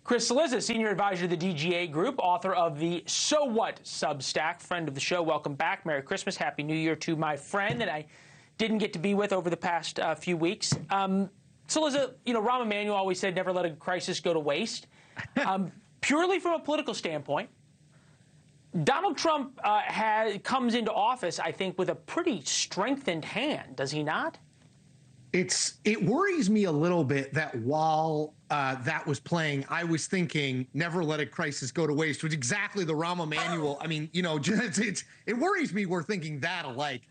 Chris Cillizza, senior advisor to the DGA Group, author of the So What Substack, friend of the show. Welcome back. Merry Christmas. Happy New Year to my friend that I didn't get to be with over the past few weeks. Cilliza, Rahm Emanuel always said never let a crisis go to waste. Purely from a political standpoint, Donald Trump comes into office, I think, with a pretty strengthened hand, does he not? It worries me a little bit that while that was playing, I was thinking never let a crisis go to waste, which is exactly the Rahm Emanuel. I mean, it worries me we're thinking that alike.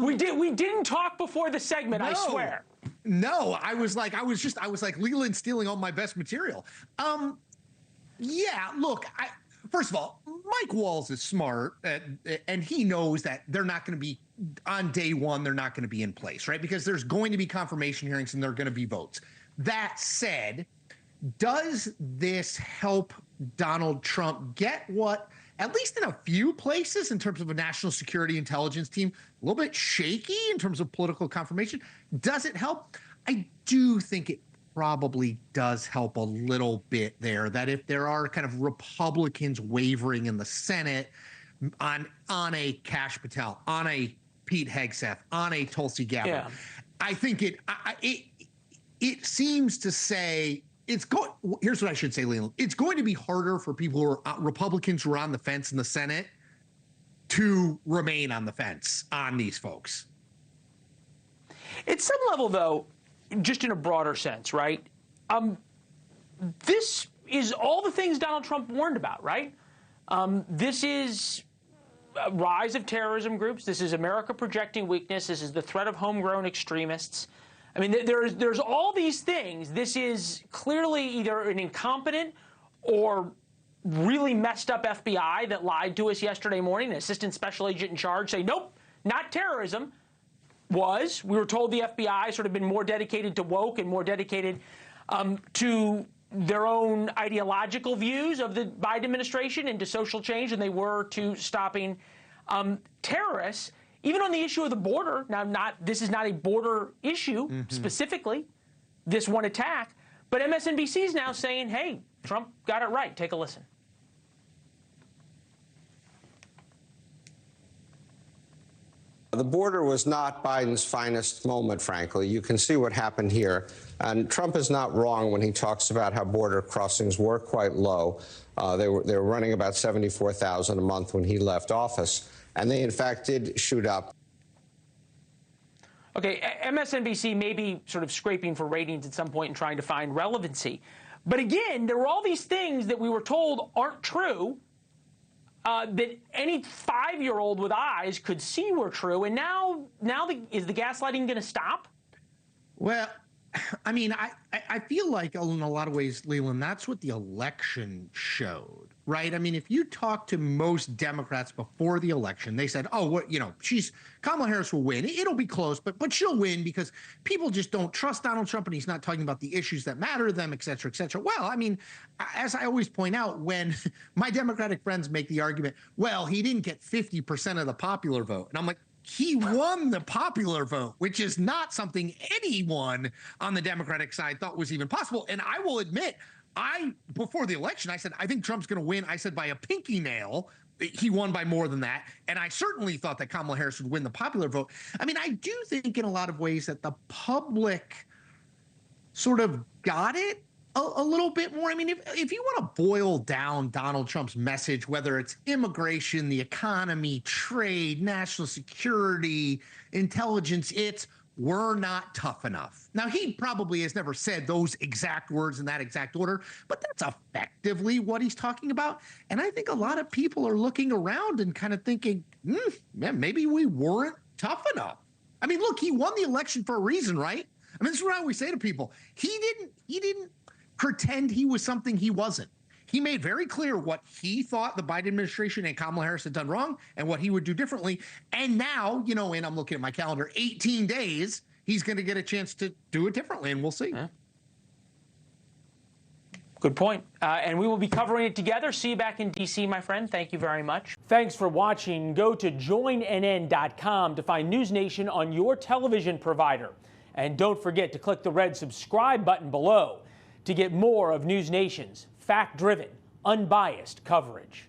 We didn't talk before the segment, no, I swear. No, I was like Leland stealing all my best material. Yeah, look, first of all, Mike Walls is smart, and he knows that they're not going to be, on day one, they're not going to be in place, right? Because there's going to be confirmation hearings and there are going to be votes. That said, does this help Donald Trump get what, at least in a few places in terms of a national security intelligence team, a little bit shaky in terms of political confirmation? Does it help? I do think it probably does help a little bit there, that if there are kind of Republicans wavering in the Senate on a Kash Patel, on a Pete Hegseth, on a Tulsi Gabbard, yeah, I think it seems to say it's going. Here's what I should say, Leland. It's going to be harder for people who are Republicans who are on the fence in the Senate to remain on the fence on these folks. At some level, though, just in a broader sense, right? This is all the things Donald Trump warned about, right? This is a rise of terrorism groups. This is America projecting weakness. This is the threat of homegrown extremists. I mean, there's all these things. This is clearly either an incompetent or really messed up FBI that lied to us yesterday morning. An assistant special agent in charge say, nope, not terrorism. We were told the FBI sort of been more dedicated to woke and more dedicated to their own ideological views of the Biden administration and to social change than they were to stopping terrorists. Even on the issue of the border, now this is not a border issue specifically, this one attack, but MSNBC is now saying, hey, Trump got it right. Take a listen. The border was not Biden's finest moment, frankly. You can see what happened here. And Trump is not wrong when he talks about how border crossings were quite low. They were running about 74,000 a month when he left office. And they, in fact, did shoot up. Okay, MSNBC may be sort of scraping for ratings at some point and trying to find relevancy. But again, there were all these things that we were told aren't true, that any 5-year-old with eyes could see were true. And now is the gaslighting going to stop? Well, I mean, I feel like in a lot of ways, Leland, that's what the election showed, right? I mean, if you talk to most Democrats before the election, they said, oh, Kamala Harris will win. It'll be close, but she'll win because people just don't trust Donald Trump and he's not talking about the issues that matter to them, et cetera, et cetera. Well, I mean, as I always point out, when my Democratic friends make the argument, well, he didn't get 50% of the popular vote. And I'm like, he won the popular vote, which is not something anyone on the Democratic side thought was even possible. And I will admit, before the election, I said, I think Trump's going to win. I said by a pinky nail. He won by more than that. And I certainly thought that Kamala Harris would win the popular vote. I mean, I do think in a lot of ways that the public sort of got it a little bit more. I mean, if you want to boil down Donald Trump's message, whether it's immigration, the economy, trade, national security, intelligence, it's we're not tough enough. Now, he probably has never said those exact words in that exact order, but that's effectively what he's talking about. And I think a lot of people are looking around and kind of thinking, man, maybe we weren't tough enough. I mean, look, he won the election for a reason, right? I mean, this is what I always say to people. He didn't pretend he was something he wasn't. He made very clear what he thought the Biden administration and Kamala Harris had done wrong and what he would do differently. And now, and I'm looking at my calendar, 18 days, he's going to get a chance to do it differently, and we'll see. Yeah. Good point. And we will be covering it together. See you back in D.C., my friend. Thank you very much. Thanks for watching. Go to joinnn.com to find NewsNation on your television provider. And don't forget to click the red subscribe button below to get more of NewsNation's fact-driven, unbiased coverage.